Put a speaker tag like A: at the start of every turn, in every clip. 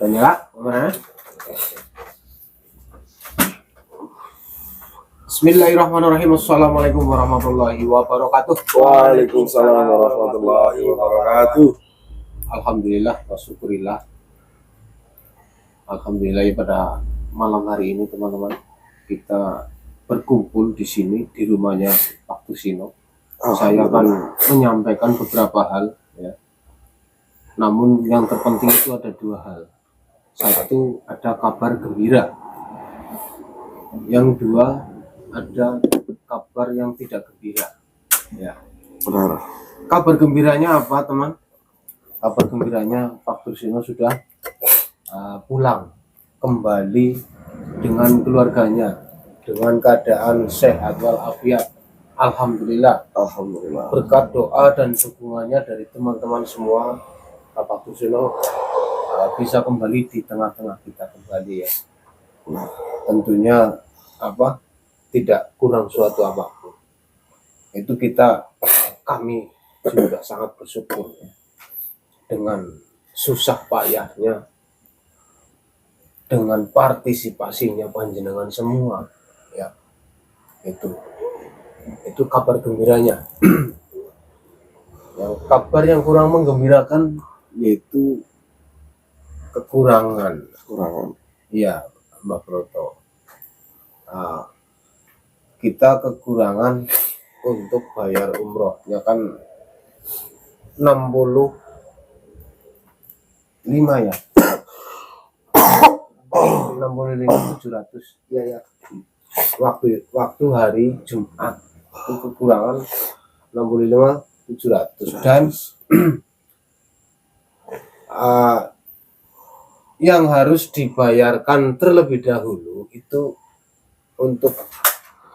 A: Nyala, mana? Bismillahirrahmanirrahim. Assalamualaikum warahmatullahi wabarakatuh.
B: Waalaikumsalam warahmatullahi wabarakatuh.
A: Alhamdulillah, wasyukurillah. Alhamdulillah ya, pada malam hari ini teman-teman kita berkumpul di sini di rumahnya Pak Tusino. Saya akan menyampaikan beberapa hal ya. Namun yang terpenting itu ada dua hal. Satu, ada kabar gembira. Yang dua, ada kabar yang tidak gembira. Ya.
B: Benar.
A: Kabar gembiranya apa, teman? Kabar gembiranya Pak Tusino sudah pulang kembali dengan keluarganya dengan keadaan sehat walafiat. Alhamdulillah.
B: Alhamdulillah.
A: Berkat doa dan dukungannya dari teman-teman semua, Pak Tusino bisa kembali di tengah-tengah kita kembali ya.
B: Nah,
A: tentunya tidak kurang suatu apapun. Itu kami juga sangat bersyukur ya. Dengan susah payahnya, dengan partisipasinya panjenengan semua ya. Itu kabar gembiranya. Yang kabar yang kurang menggembirakan yaitu kekurangan. Iya, Mbak Broto. Kita kekurangan untuk bayar umroh ya kan 65 ya. 65.700 ya. Waktu hari Jumat itu kekurangan 65.700 dan yang harus dibayarkan terlebih dahulu itu untuk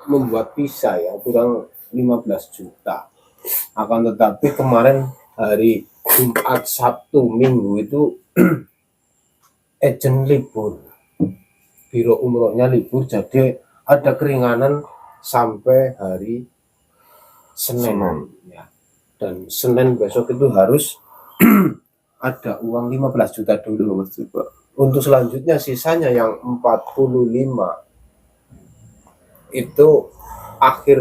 A: membuat visa ya kurang 15 juta. Akan tetapi kemarin hari Jumat, Sabtu, Minggu itu agent libur, biro umrohnya libur, jadi ada keringanan sampai hari Senin. Ya. Dan Senin besok itu harus ada uang 15 juta dulu. Untuk selanjutnya sisanya yang 45 itu akhir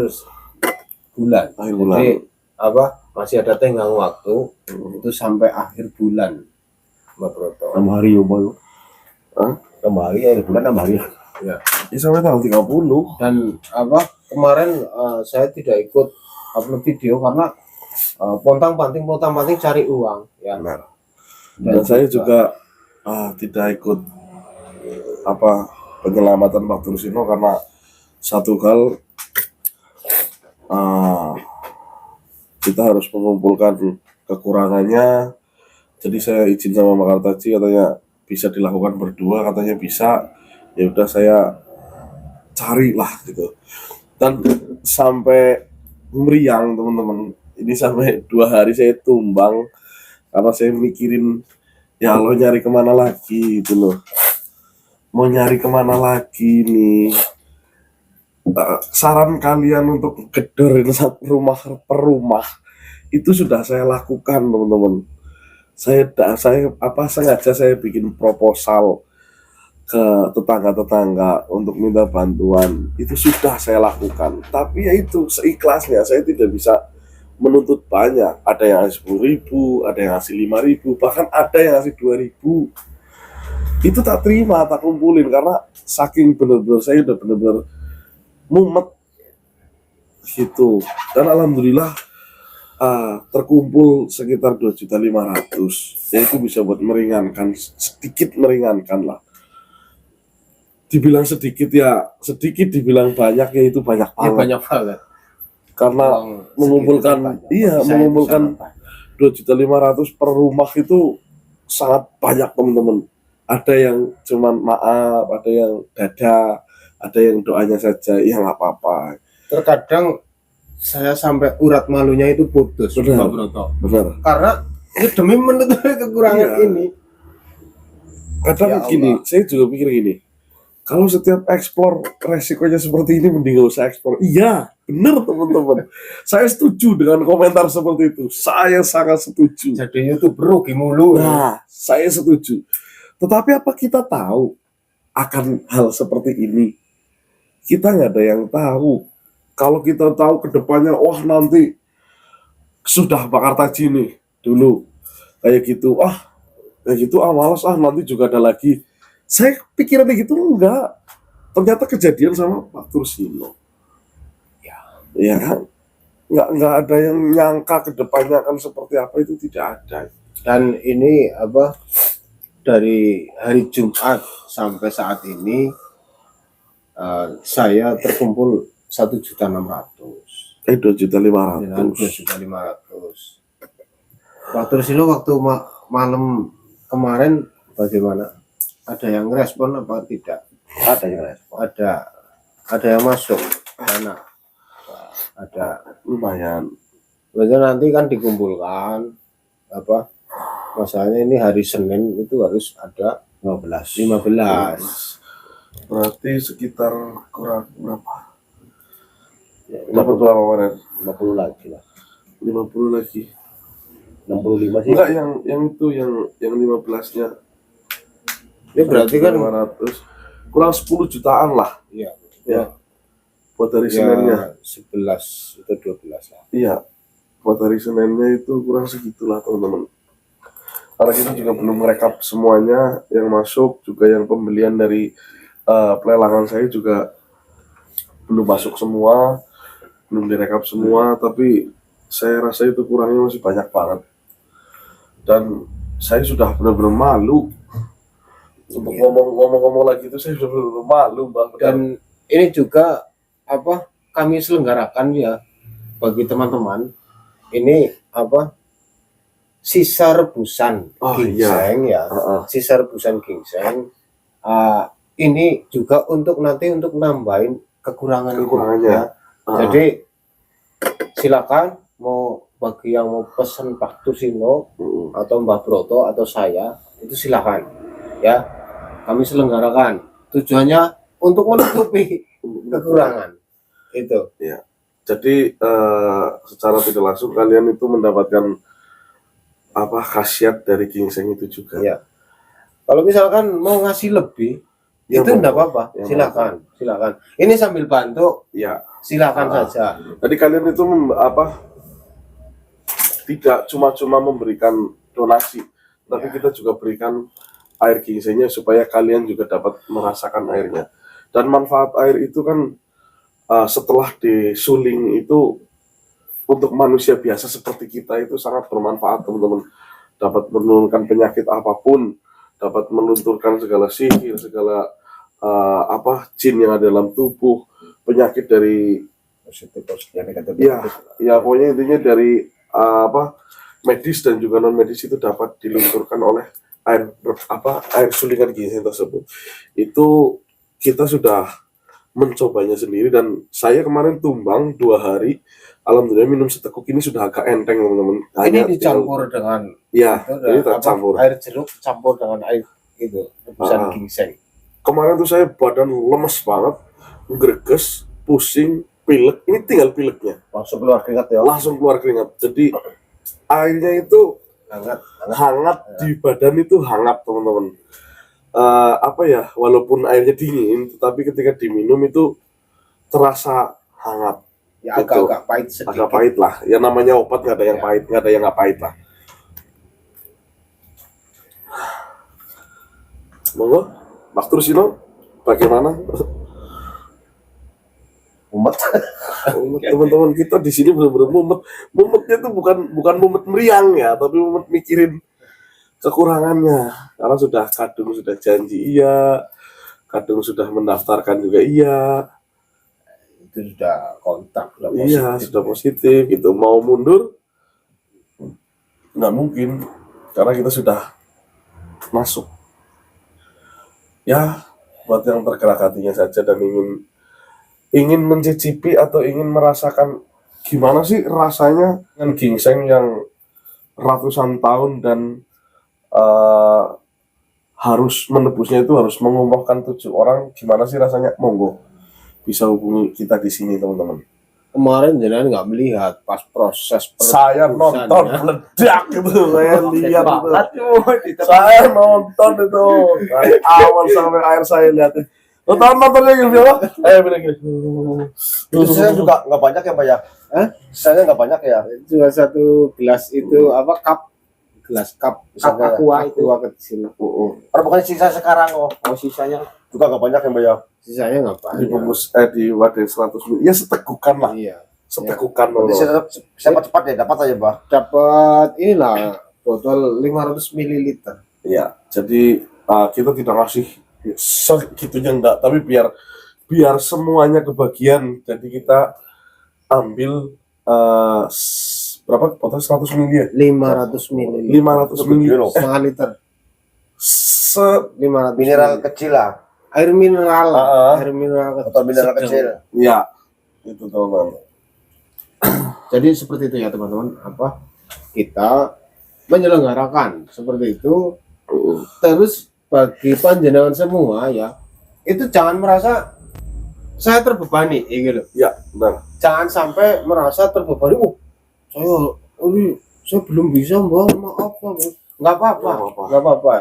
A: bulan. Jadi masih ada tenggang waktu itu sampai akhir bulan, Mbak Broto.
B: 6 hari ya, Mbak.
A: 6 hari akhir bulan, 6 hari. Ya.
B: Ini sampai tanggal 30.
A: Dan kemarin saya tidak ikut upload video karena pontang-panting cari uang ya.
B: Benar. Dan saya juga tidak ikut penyelamatan Pak Tusino karena satu hal kita harus mengumpulkan kekurangannya. Jadi saya izin sama Pak Kartaji, katanya bisa dilakukan berdua, katanya bisa. Ya udah saya carilah gitu. Dan sampai meriang teman-teman. Ini sampai 2 hari saya tumbang karena saya mikirin ya Allah nyari kemana lagi gitu loh. Mau nyari kemana lagi nih. Saran kalian untuk gedorin rumah per rumah itu sudah saya lakukan teman-teman. Saya sengaja saya bikin proposal ke tetangga-tetangga untuk minta bantuan. Itu sudah saya lakukan. Tapi ya itu seikhlasnya, saya tidak bisa menuntut banyak. Ada yang ngasih 10.000, ada yang ngasih 5.000, bahkan ada yang ngasih 2.000. Itu tak terima, tak kumpulin karena saking benar-benar saya udah benar-benar mumet gitu. Dan alhamdulillah terkumpul sekitar 2.500.000. Ya itu bisa buat meringankan, sedikit meringankan lah. Dibilang sedikit ya sedikit, dibilang banyak ya itu banyak banget.
A: Ya, banyak banget.
B: Karena mengumpulkan 2.500.000 per rumah itu sangat banyak teman-teman. Ada yang cuman maaf, ada yang dada, ada yang doanya saja, ya nggak apa-apa.
A: Terkadang saya sampai urat malunya itu putus, Mbak Broto.
B: Benar.
A: Karena demi menutupi kekurangan ini.
B: Kadang gini, saya juga pikir gini. Kalau setiap eksplor resikonya seperti ini, mending gak usah eksplor. Iya, benar teman-teman. Saya setuju dengan komentar seperti itu. Saya sangat setuju.
A: Jadi YouTuber rugi mulu.
B: Nah, saya setuju. Tetapi apa kita tahu akan hal seperti ini? Kita nggak ada yang tahu. Kalau kita tahu ke depannya, wah nanti sudah bakar taji nih dulu kayak gitu, kayak gitu, malas, nanti juga ada lagi. Saya pikirannya gitu enggak. Ternyata kejadian sama Pak Tursino. Ya kan? Nggak ada yang nyangka ke depannya akan seperti apa, itu tidak ada.
A: Dan ini apa, dari hari Jumat sampai saat ini saya terkumpul 1.600.000 dengan
B: 2.500.000.
A: 2.500.000. Pak Tursino waktu malam kemarin bagaimana? Ada yang respon apa tidak?
C: Ada yang respon.
A: Ada yang masuk dana. Ada.
B: Lumayan.
A: Biasanya nanti kan dikumpulkan apa? Masalahnya ini hari Senin itu harus ada 15.
B: Berarti sekitar kurang berapa?
C: Ya,
B: Dapat berapa kemarin?
C: 50 lagi lah.
B: 50 lagi.
C: 65 sih.
B: Enggak, yang itu yang 15-nya.
A: Ya berarti kan
B: 500 kurang 10 jutaan lah.
A: iya.
B: Ya. Buat hari
A: Ya,
B: Seninnya.
A: 11 atau 12 lah.
B: Iya. Buat hari Seninnya itu kurang segitulah teman-teman. Karena kita juga belum merekap semuanya yang masuk, juga yang pembelian dari pelelangan saya juga belum masuk semua, belum direkap semua, tapi saya rasa itu kurangnya masih banyak banget. Dan saya sudah benar-benar malu untuk ngomong lagi itu, saya sudah benar-benar malu, Bang.
A: Dan ini juga apa, kami selenggarakan ya bagi teman-teman, ini apa, sisa rebusan ginseng ya, sisa rebusan ginseng. Ini juga untuk nanti untuk nambahin kekurangannya. Jadi silakan, mau bagi yang mau pesan Pak Tursino atau Mbah Broto atau saya, itu silakan ya, kami selenggarakan, tujuannya untuk menutupi kekurangan itu
B: ya. Jadi secara tidak langsung kalian itu mendapatkan apa, khasiat dari ginseng itu juga
A: ya. Kalau misalkan mau ngasih lebih
B: ya,
A: itu enggak apa-apa, silakan. Ini sambil bantu
B: ya,
A: silakan saja.
B: Jadi kalian itu tidak cuma memberikan donasi, tapi kita juga berikan air ginsengnya supaya kalian juga dapat merasakan airnya. Dan manfaat air itu kan setelah disuling itu untuk manusia biasa seperti kita itu sangat bermanfaat, teman-teman. Dapat menurunkan penyakit apapun, dapat melunturkan segala sihir, segala jin yang ada dalam tubuh, penyakit dari ya pokoknya intinya dari medis dan juga non medis itu dapat dilunturkan oleh air sulingan ginseng tersebut. Itu kita sudah mencobanya sendiri, dan saya kemarin tumbang 2 hari, alhamdulillah minum seteguk ini sudah agak enteng, teman-teman.
A: Ini dicampur dengan
B: ini tercampur
A: air jeruk campur dengan air itu rebusan ginseng.
B: Kemarin tuh saya badan lemes banget, greges, pusing, pilek. Ini tinggal pileknya
C: Langsung keluar keringat ya.
B: langsung keluar keringat. Jadi airnya itu hangat di badan, itu hangat, teman-teman. Walaupun airnya dingin, tetapi ketika diminum itu terasa hangat.
A: Ya agak pahit sedikit.
B: Agak pahit lah. Ya namanya obat, nggak ada yang pahit, nggak ada yang nggak pahit lah. Monggo, Pak Tursino, bagaimana?
C: Umat.
B: Teman-teman kita di sini benar-benar mumet. Mumetnya itu bukan mumet meriang ya, tapi mumet mikirin kekurangannya. Karena kadung sudah janji iya, kadung sudah mendaftarkan juga iya.
A: Itu sudah kontak,
B: sudah positif gitu. Mau mundur nggak mungkin, karena kita sudah masuk. Ya, buat yang tergerak hatinya saja dan ingin mencicipi atau ingin merasakan gimana sih rasanya dengan ginseng yang ratusan tahun dan harus menebusnya itu harus mengumrohkan 7 orang, gimana sih rasanya? Monggo bisa hubungi kita di sini, teman-teman.
A: kemarin jenengan nggak melihat pas proses
B: Saya nonton
A: perebusannya.
B: meledak itu, saya lihat itu.
D: Banget,
B: Saya nonton itu dari awal sampai akhir saya lihat. Lo tahu nontonnya gitu apa? Bilang gini.
C: Itu sisanya juga nggak banyak ya Pak ya? Sisanya nggak banyak ya?
A: Cuma satu gelas itu apa gelas cup
C: Misalnya,
A: aqua kecil.
C: Kalau bukan sisa sekarang oh
A: Sisanya
C: juga nggak banyak ya Pak ya?
A: sisanya nggak
B: Di
A: banyak.
B: bungkus di wadah 100 ml. Ya setegukan lah,
A: Iya.
B: setegukan
C: Berarti
B: loh.
C: saya tetap cepat-cepat ya dapat aja Pak.
A: Dapat inilah botol 500 ml.
B: Iya, jadi kita tidak ngasih segitunya enggak, tapi biar semuanya kebagian. Jadi kita ambil berapa botol 100 ml ya?
A: 500 ml.
B: 500 ml.
A: Setengah liter. 500
C: Mineral
A: ml.
C: kecil lah,
A: Air mineral.
B: Ah.
A: Air mineral kecil.
C: botol mineral kecil.
B: Ya, itu teman-teman.
A: Jadi seperti itu ya teman-teman, apa kita menyelenggarakan seperti itu. Terus bagi panjenengan semua ya, itu jangan merasa saya terbebani, gitu.
B: Ya, benar.
A: Jangan sampai merasa terbebani. Saya belum bisa, Mbak. Maaf, Mbak. Nggak apa-apa,
B: Nggak apa-apa.
A: nggak apa-apa.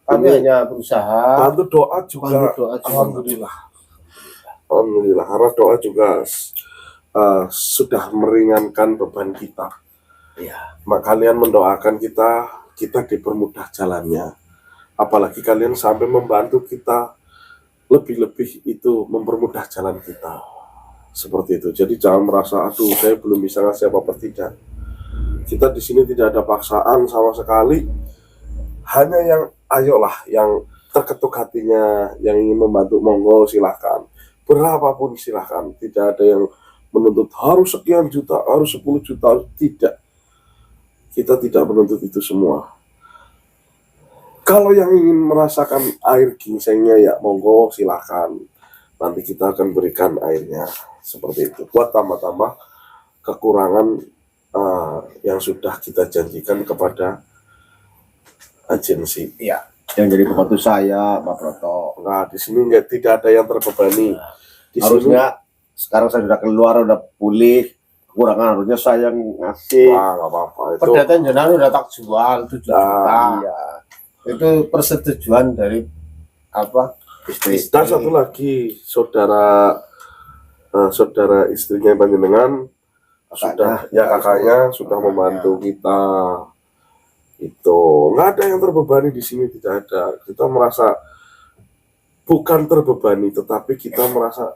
A: Kami
B: Ini
A: hanya berusaha.
B: Bantu doa juga.
A: Bantu doa juga.
B: Alhamdulillah. Alhamdulillah, karena doa juga sudah meringankan beban kita.
A: Iya.
B: Maka kalian mendoakan kita dipermudah jalannya. Apalagi kalian sampai membantu kita lebih-lebih itu mempermudah jalan kita. Seperti itu. Jadi jangan merasa aduh saya belum bisa ngasih apa-apa, tidak. Kita di sini tidak ada paksaan sama sekali. Hanya yang ayolah yang terketuk hatinya yang ingin membantu monggo silahkan. Berapapun silahkan. Tidak ada yang menuntut harus sekian juta, harus 10 juta, harus tidak. Kita tidak menuntut itu semua. Kalau yang ingin merasakan air gingsengnya ya monggo silahkan. Nanti kita akan berikan airnya seperti itu. Buat tambah-tambah kekurangan yang sudah kita janjikan kepada agensi.
A: Iya.
C: Yang jadi pembantu saya Pak Proto.
B: Nah di sini tidak ada yang terbebani. Di
C: Harusnya sekarang saya sudah keluar, udah pulih. Kekurangan harusnya saya yang ngasih.
B: nggak apa-apa itu.
A: Perdata jenengan udah tak jual 7 juta.
C: Iya.
A: Itu persetujuan dari apa?
C: Istri.
B: Dan satu lagi saudara istrinya panjenengan sudah ya kakaknya sudah membantu kita. Itu nggak ada yang terbebani di sini, tidak ada. Kita merasa bukan terbebani, tetapi kita merasa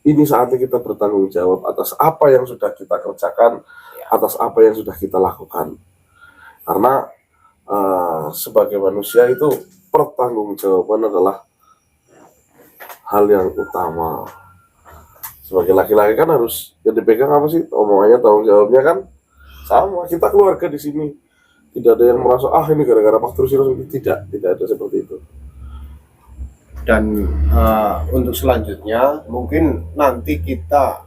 B: ini saatnya kita bertanggung jawab atas apa yang sudah kita kerjakan, atas apa yang sudah kita lakukan. Karena sebagai manusia itu pertanggungjawaban adalah hal yang utama. Sebagai laki-laki kan harus yang dipegang apa sih omongannya, tanggung jawabnya kan sama. Kita keluarga di sini. Tidak ada yang merasa ini gara-gara faktor sirus, tidak ada seperti itu.
A: Dan untuk selanjutnya mungkin nanti kita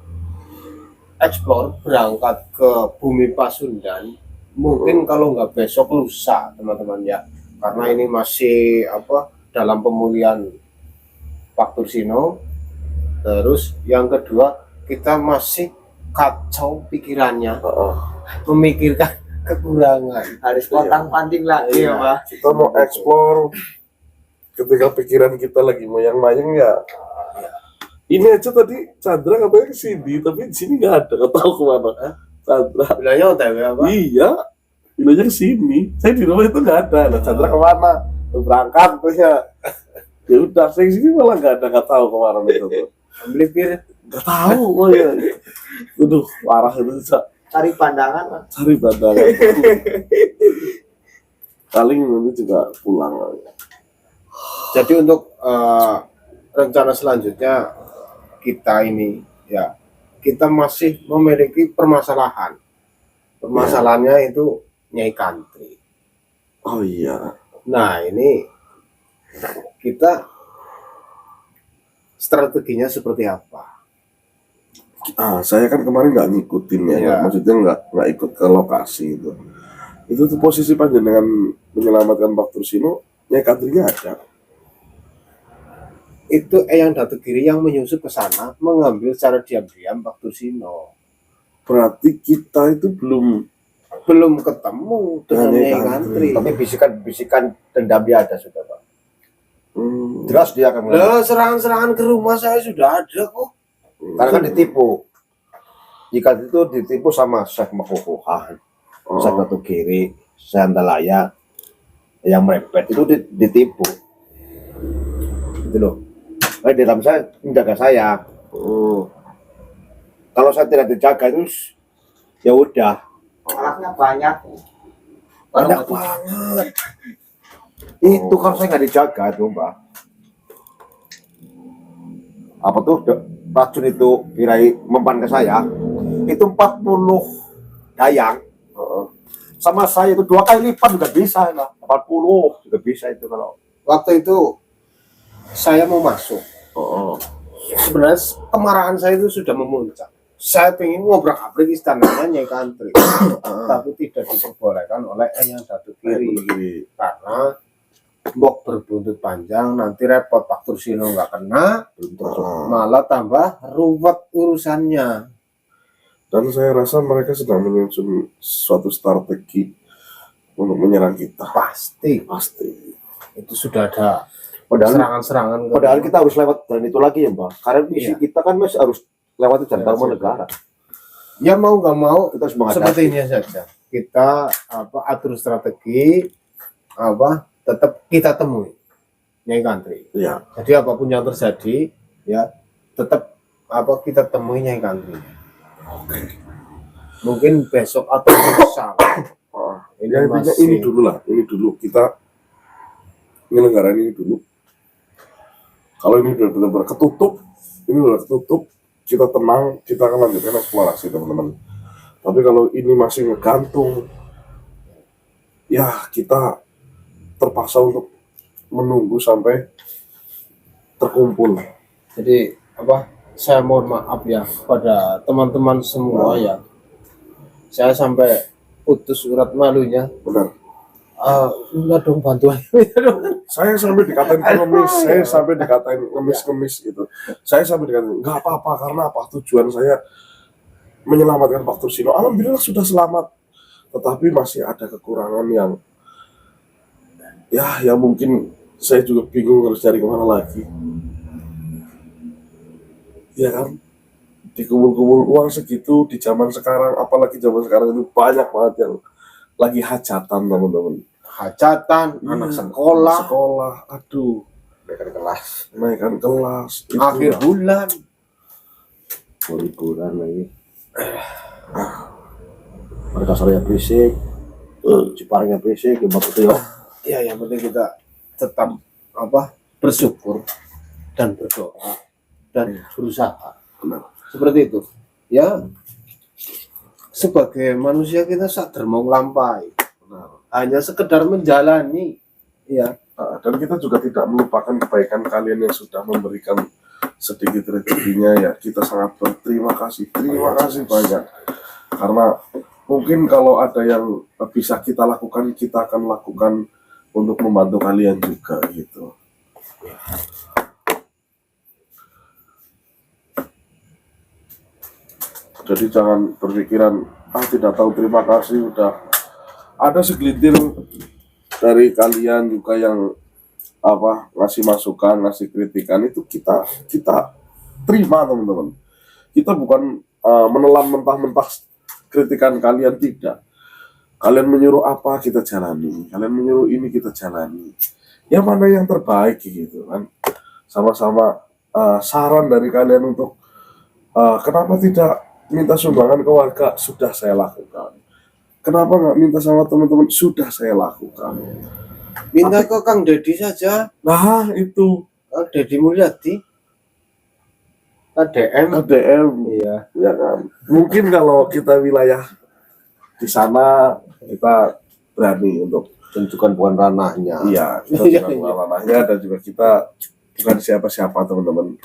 A: explore berangkat ke Bumi Pasundan. Mungkin kalau nggak besok lusa teman-teman ya, karena ini masih dalam pemulihan Pak Tursino. Terus yang kedua kita masih kacau pikirannya, memikirkan kekurangan,
D: harus potang-panting lagi ya Pak.
B: Kita mau explore ketika pikiran kita lagi moyang-mayang ya. Ini aja tadi Chandra katanya ke sini, tapi di sini nggak ada, nggak tahu kemana. Chandra,
A: bilangnya OTW apa?
B: iya, bilangnya ke sini. Saya di rumah itu nggak ada. Nah, Chandra kemana? Berangkat terus ya. Ya udah, saya di sini malah nggak tahu kemana itu.
A: Beli bir.
B: Nggak tahu, oh ya. Aduh, parah itu.
D: Cari pandangan Pak.
B: Cari badangan. Paling nanti juga pulang.
A: Jadi untuk rencana selanjutnya kita ini ya, kita masih memiliki permasalahan. Permasalahannya itu Nyai Kantri.
B: Oh iya.
A: Nah ini kita strateginya seperti apa?
B: Saya kan kemarin nggak ngikutin ya,
A: Iya.
B: maksudnya nggak ikut ke lokasi itu. Itu tuh posisi panjenengan menyelamatkan Pak Tursino, ya kadernya ada.
A: Itu Eyang Datuk Giri yang menyusup ke sana mengambil secara diam-diam Pak Tursino.
B: berarti kita itu belum
A: ketemu dengan
B: Nyai
A: Nyai Kantri.
C: Tapi bisikan-bisikan dendamnya ada sudah, Pak.
B: hmm,
C: Jelas dia akan melakukan.
A: Lah serangan-serangan ke rumah saya sudah ada kok.
C: Karena kan ditipu. Jika itu ditipu sama Syekh Makukuhan, Syekh Batu Kiri, Syekh Andalaya, yang merepet itu ditipu. Gitu loh. Nah, di dalam saya menjaga saya. Kalau saya tidak dijaga itu ya udah
D: Anaknya banyak.
C: banyak banget. Itu kalau saya nggak dijaga tuh, Mbak. Apa tuh racun itu kirain mempan ke saya itu 40 dayang. Sama saya itu 2 kali lipat juga bisa lah. 40 juga bisa itu kalau
A: Waktu itu saya mau masuk. Sebenarnya kemarahan saya itu sudah memuncak. Saya ingin ngobrak-abrik istananya Nyai Kantri, tapi tidak diperbolehkan oleh Eyang Batu Kiri karena mbok berbuntut panjang nanti repot Pak Tursino nggak kena, malah tambah ruwet urusannya.
B: Dan saya rasa mereka sedang menyusun suatu strategi untuk menyerang kita.
A: Pasti itu sudah ada serangan-serangan.
C: padahal kita harus lewat dan itu lagi ya, Mbak. Karena misi kita kan masih harus lewati jantung negara.
A: Ya mau nggak mau
C: Kita harus menghadapi.
A: seperti ini saja. Kita atur strategi tetap kita temui Nyai Kantri.
B: Ya.
A: Jadi apapun yang terjadi ya tetap kita temui Nyai Kantri. Mungkin besok atau lusa.
B: Ya, intinya ini dulu kita nyelenggarain ini dulu. Kalau ini udah benar-benar ketutup, kita tenang, kita akan lanjutkan eksplorasi, teman-teman. Tapi kalau ini masih ngegantung, ya kita terpaksa untuk menunggu sampai terkumpul.
A: Jadi saya mohon maaf ya pada teman-teman semua ya. Saya sampai putus urat malunya.
B: Benar.
A: Enggak dong bantuan.
B: Saya sampai dikatain pengemis, saya sampai dikatain ngemis-ngemis gitu. Saya sampai dikatain nggak apa-apa karena apa, tujuan saya menyelamatkan Pak Tursino. Alhamdulillah sudah selamat, tetapi masih ada kekurangan yang mungkin saya juga bingung harus cari kemana lagi. Ya kan, dikumpul-kumpul uang segitu di zaman sekarang, apalagi zaman sekarang itu banyak banget yang lagi hajatan, teman-teman.
A: Hajatan, anak sekolah,
B: aduh, naikkan kelas, itu
A: akhir bulan,
C: liburan lagi. Mereka sorenya berisik, Ciparengnya berisik, gitu ya.
A: ya yang penting kita tetap bersyukur dan berdoa dan berusaha.
B: Benar.
A: Seperti itu. Ya, sebagai manusia kita sadar mau lampai. Hanya sekedar menjalani. Ya.
B: Dan kita juga tidak melupakan kebaikan kalian yang sudah memberikan sedikit rezekinya ya. Kita sangat berterima kasih. Terima kasih banyak. Karena mungkin kalau ada yang bisa kita lakukan, kita akan lakukan untuk membantu kalian juga gitu. Jadi jangan berpikiran tidak tahu terima kasih, udah ada segelintir dari kalian juga yang ngasih masukan, ngasih kritikan, itu kita terima, teman-teman. Kita bukan menelan mentah-mentah kritikan kalian, tidak. Kalian menyuruh apa kita jalani, kalian menyuruh ini kita jalani. Yang mana yang terbaik gitu kan. Sama-sama saran dari kalian untuk kenapa tidak minta sumbangan ke warga, sudah saya lakukan. Kenapa nggak minta sama teman-teman, sudah saya lakukan.
A: Minta ke Kang Dedi saja.
B: Nah itu
A: Kang Dedi Mulyadi, KDM.
B: Iya, ya kan. Mungkin kalau kita wilayah di sana kita berani untuk
C: Tunjukkan bukan ranahnya.
B: iya, kita juga ranahnya, dan juga kita bukan siapa-siapa, teman-teman.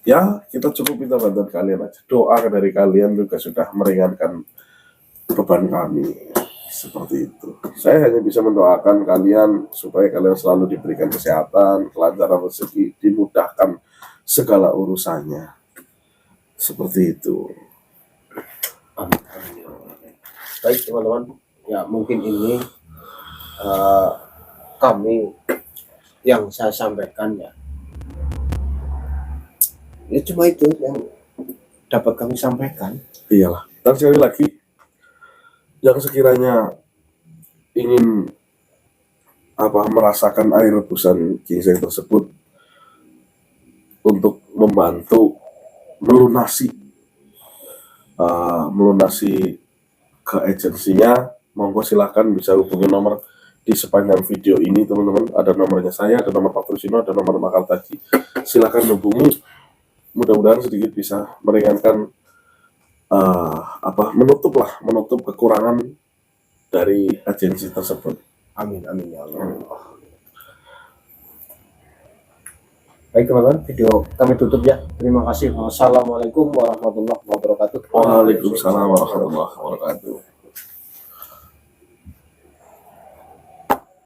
B: Ya, kita cukup minta bantuan kalian aja. Doa dari kalian juga sudah meringankan beban kami. Seperti itu. Saya hanya bisa mendoakan kalian supaya kalian selalu diberikan kesehatan, kelancaran rezeki, dimudahkan segala urusannya. Seperti itu.
A: Amin. Amin, ya Allah. Baik teman-teman, ya mungkin ini kami yang saya sampaikan ya. Ya cuma itu yang dapat kami sampaikan.
B: Iyalah. Dan sekali lagi, yang sekiranya ingin merasakan air rebusan ginseng tersebut untuk membantu melunasi ke agensinya, monggo silahkan bisa hubungi nomor di sepanjang video ini teman-teman. Ada nomornya saya, ada nomor Pak Trusino, ada nomor Makal Taji. Silahkan hubungi. Mudah-mudahan sedikit bisa meringankan menutup kekurangan dari agensi tersebut.
A: Amin, amin ya Allah. Baik teman-teman, video kami tutup ya. Terima kasih. Wassalamualaikum warahmatullahi wabarakatuh.
B: Waalaikumsalam warahmatullahi wabarakatuh.